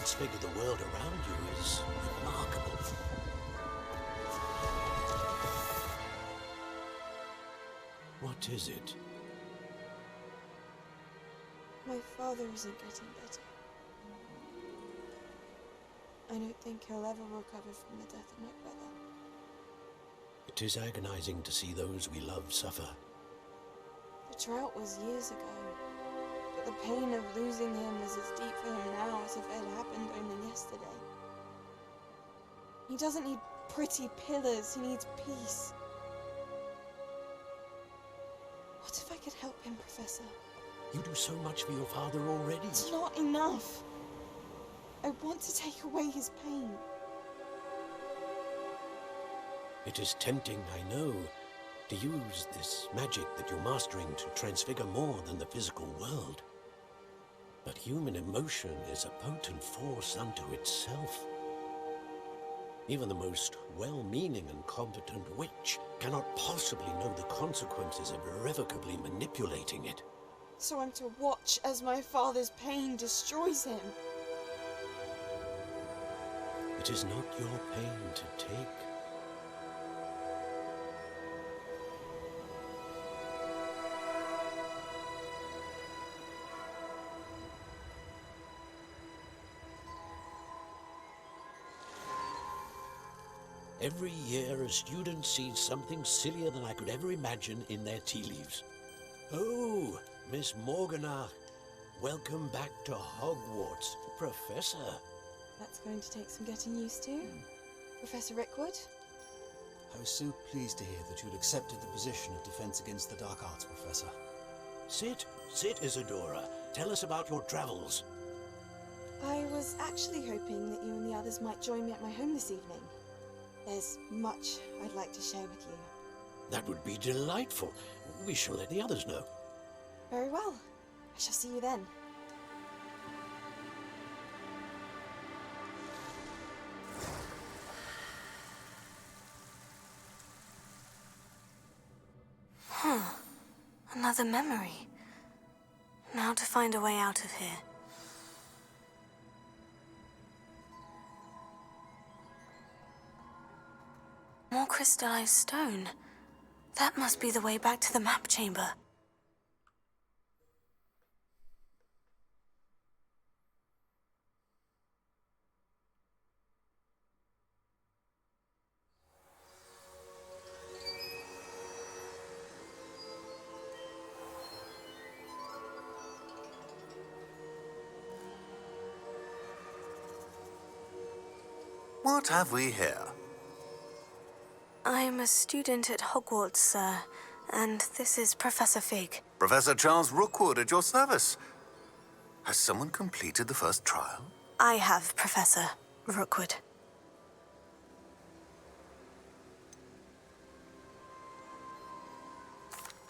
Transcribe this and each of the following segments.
transfigure the world around you is remarkable. What is it? My father isn't getting better. I don't think he'll ever recover from the death of my brother. It is agonizing to see those we love suffer. The drought was years ago, but the pain of losing him is as deep for him now as if it had happened only yesterday. He doesn't need pretty pillars, he needs peace. What if I could help him, Professor? You do so much for your father already. It's not enough. I want to take away his pain. It is tempting, I know, to use this magic that you're mastering to transfigure more than the physical world. But human emotion is a potent force unto itself. Even the most well-meaning and competent witch cannot possibly know the consequences of irrevocably manipulating it. So I'm to watch as my father's pain destroys him. It is not your pain to take. Every year, a student sees something sillier than I could ever imagine in their tea leaves. Oh, Miss Morganach, welcome back to Hogwarts, Professor. That's going to take some getting used to. Professor Rickwood? I was so pleased to hear that you'd accepted the position of Defense Against the Dark Arts, Professor. Sit, Isadora. Tell us about your travels. I was actually hoping that you and the others might join me at my home this evening. There's much I'd like to share with you. That would be delightful. We shall let the others know. Very well. I shall see you then. Another memory. Now to find a way out of here. More crystallized stone. That must be the way back to the map chamber. What have we here? I'm a student at Hogwarts, sir, and this is Professor Fig. Professor Charles Rookwood at your service. Has someone completed the first trial? I have, Professor Rookwood.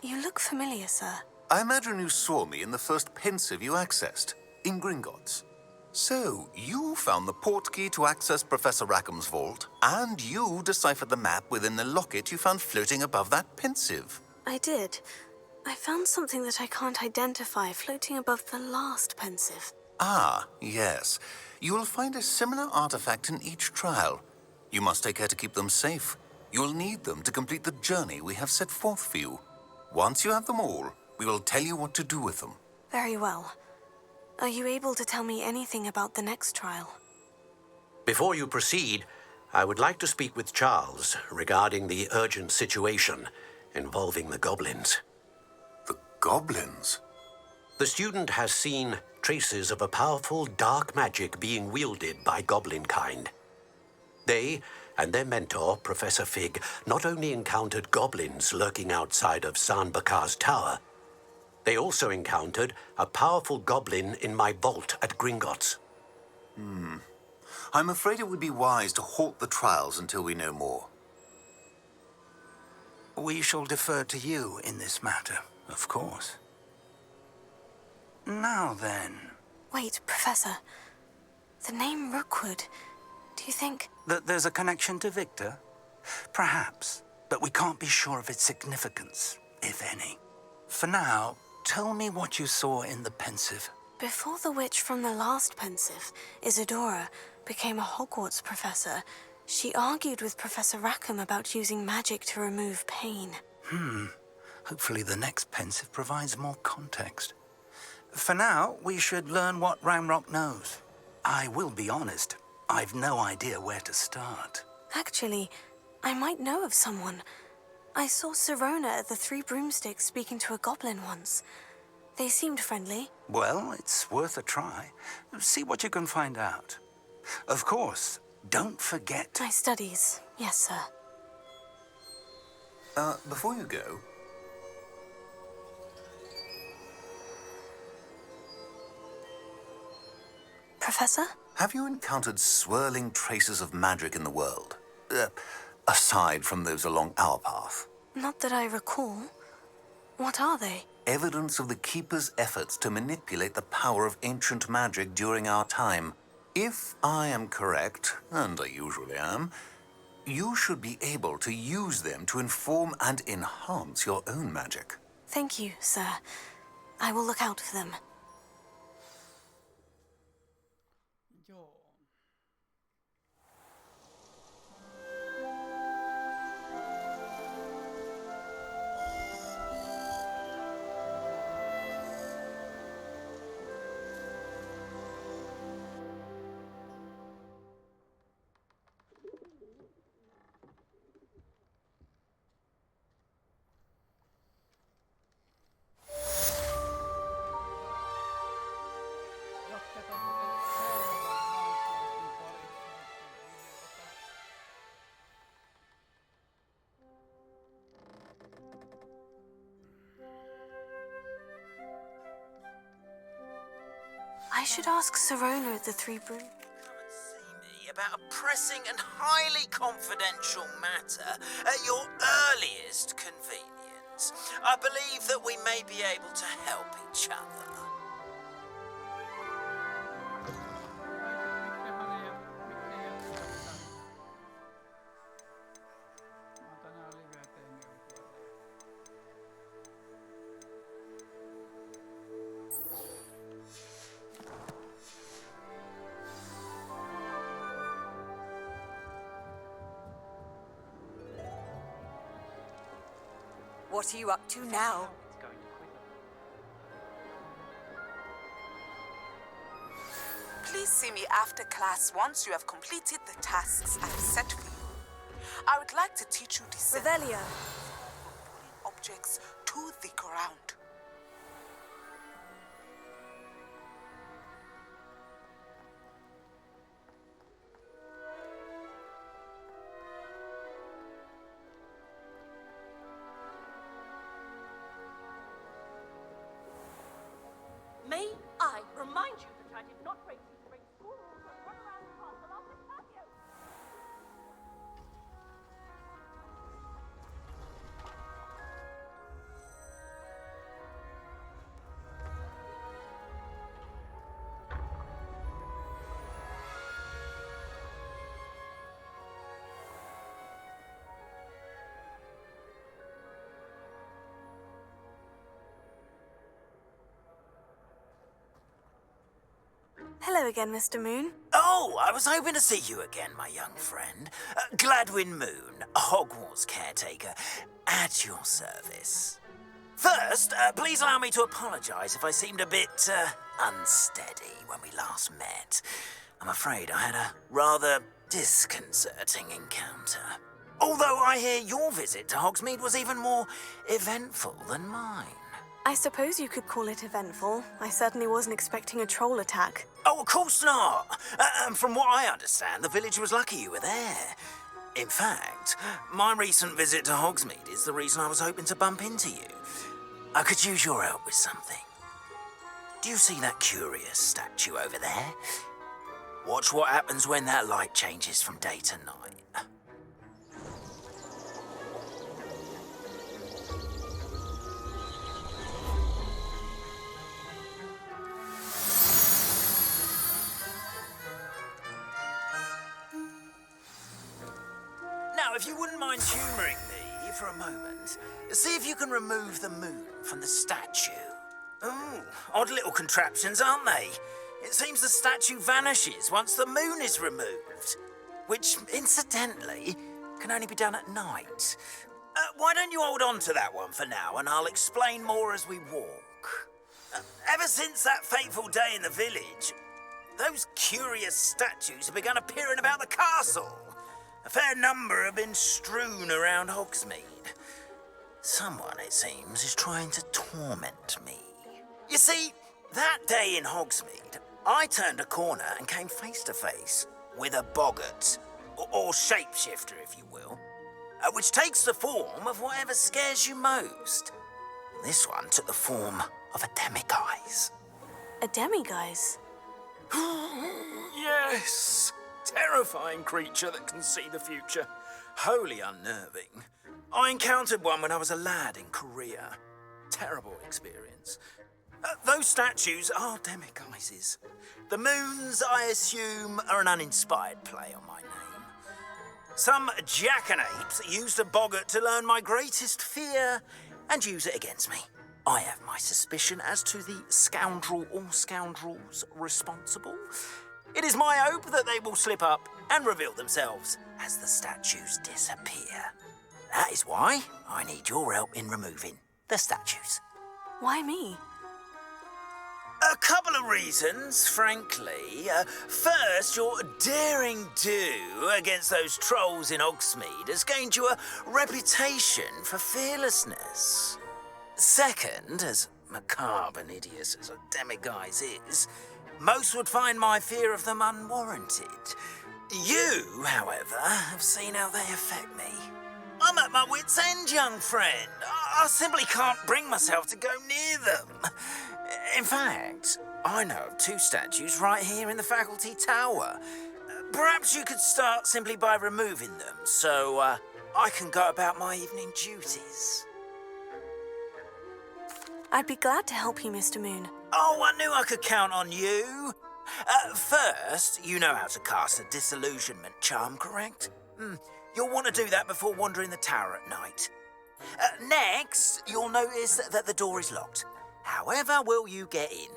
You look familiar, sir. I imagine you saw me in the first pensive you accessed, in Gringotts. So, you found the portkey to access Professor Rackham's vault, and you deciphered the map within the locket you found floating above that pensive. I did. I found something that I can't identify floating above the last pensive. Ah, yes. You will find a similar artifact in each trial. You must take care to keep them safe. You will need them to complete the journey we have set forth for you. Once you have them all, we will tell you what to do with them. Very well. Are you able to tell me anything about the next trial? Before you proceed, I would like to speak with Charles regarding the urgent situation involving the goblins. The goblins? The student has seen traces of a powerful dark magic being wielded by goblin kind. They and their mentor, Professor Fig, not only encountered goblins lurking outside of San Bakar's tower, they also encountered a powerful goblin in my vault at Gringotts. I'm afraid it would be wise to halt the trials until we know more. We shall defer to you in this matter, of course. Now then... Wait, Professor. The name Rookwood. Do you think... That there's a connection to Victor? Perhaps, but we can't be sure of its significance, if any. For now, tell me what you saw in the pensive. Before the witch from the last pensive, Isadora, became a Hogwarts professor, she argued with Professor Rackham about using magic to remove pain. Hopefully the next pensive provides more context. For now, we should learn what Ramrock knows. I will be honest, I've no idea where to start. Actually, I might know of someone. I saw Sirona at the Three Broomsticks speaking to a goblin once. They seemed friendly. Well, it's worth a try. See what you can find out. Of course, don't forget... My studies, yes, sir. Before you go, Professor? have you encountered swirling traces of magic in the world? Aside from those along our path. Not that I recall. What are they? Evidence of the Keeper's efforts to manipulate the power of ancient magic during our time. If I am correct, and I usually am, you should be able to use them to inform and enhance your own magic. Thank you, sir. I will look out for them. Joo. Jatketaan seuraavan maantiestin parissa. I should ask Sirona at the Three Broom. Come and see me about a pressing and highly confidential matter at your earliest convenience. I believe that we may be able to help each other. Tänään live-teemi on tuolla. What are you up to now? Please see me after class once you have completed the tasks I've set for you. I would like to teach you descent Revelio. objects to the ground. May I remind you that I did not raise you to break school rules or run around the castle after patio? Hello again, Mr. Moon. Oh, I was hoping to see you again, my young friend. Gladwin Moon, Hogwarts caretaker, at your service. First, please allow me to apologise if I seemed a bit unsteady when we last met. I'm afraid I had a rather disconcerting encounter. Although I hear your visit to Hogsmeade was even more eventful than mine. I suppose you could call it eventful. I certainly wasn't expecting a troll attack. Oh, of course not. From what I understand, the village was lucky you were there. In fact, my recent visit to Hogsmeade is the reason I was hoping to bump into you. I could use your help with something. Do you see that curious statue over there? Watch what happens when that light changes from day to night. Now, if you wouldn't mind humouring me for a moment, see if you can remove the moon from the statue. Ooh, odd little contraptions, aren't they? It seems the statue vanishes once the moon is removed. Which, incidentally, can only be done at night. Why don't you hold on to that one for now, and I'll explain more as we walk. Ever since that fateful day in the village, those curious statues have begun appearing about the castle. A fair number have been strewn around Hogsmeade. Someone, it seems, is trying to torment me. You see, that day in Hogsmeade, I turned a corner and came face to face with a boggart, or shapeshifter, if you will, which takes the form of whatever scares you most. This one took the form of a demiguise. A demiguise? Yes, terrifying creature that can see the future. Wholly unnerving. I encountered one when I was a lad in Korea. Terrible experience. Those statues are demiguises. The moons, I assume, are an uninspired play on my name. Some jackanapes used a boggart to learn my greatest fear and use it against me. I have my suspicion as to the scoundrel or scoundrels responsible. It is my hope that they will slip up and reveal themselves as the statues disappear. That is why I need your help in removing the statues. Why me? A couple of reasons, frankly. First, your daring do against those trolls in Hogsmeade has gained you a reputation for fearlessness. Second, as macabre and hideous as a demiguise is, most would find my fear of them unwarranted. You, however, have seen how they affect me. I'm at my wit's end, young friend. I simply can't bring myself to go near them. In fact, I know of two statues right here in the faculty tower. Perhaps you could start simply by removing them, so I can go about my evening duties. I'd be glad to help you, Mr. Moon. Oh, I knew I could count on you. First, you know how to cast a disillusionment charm, correct? You'll want to do that before wandering the tower at night. Next, you'll notice that the door is locked. However will you get in?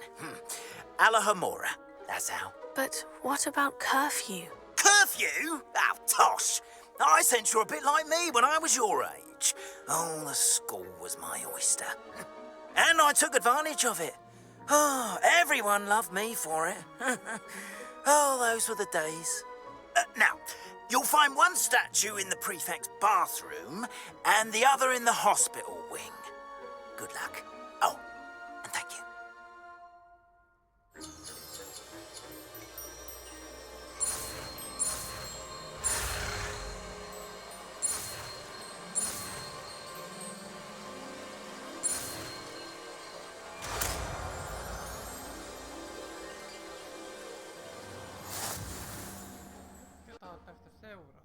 Alahomora, that's how. But what about curfew? Curfew? Oh, tosh. I sense you're a bit like me when I was your age. Oh, the school was my oyster. And I took advantage of it. Oh, everyone loved me for it. Oh, those were the days. Now, you'll find one statue in the prefect's bathroom and the other in the hospital wing. Good luck. Oh, and thank you. Ketä tästä seuraa?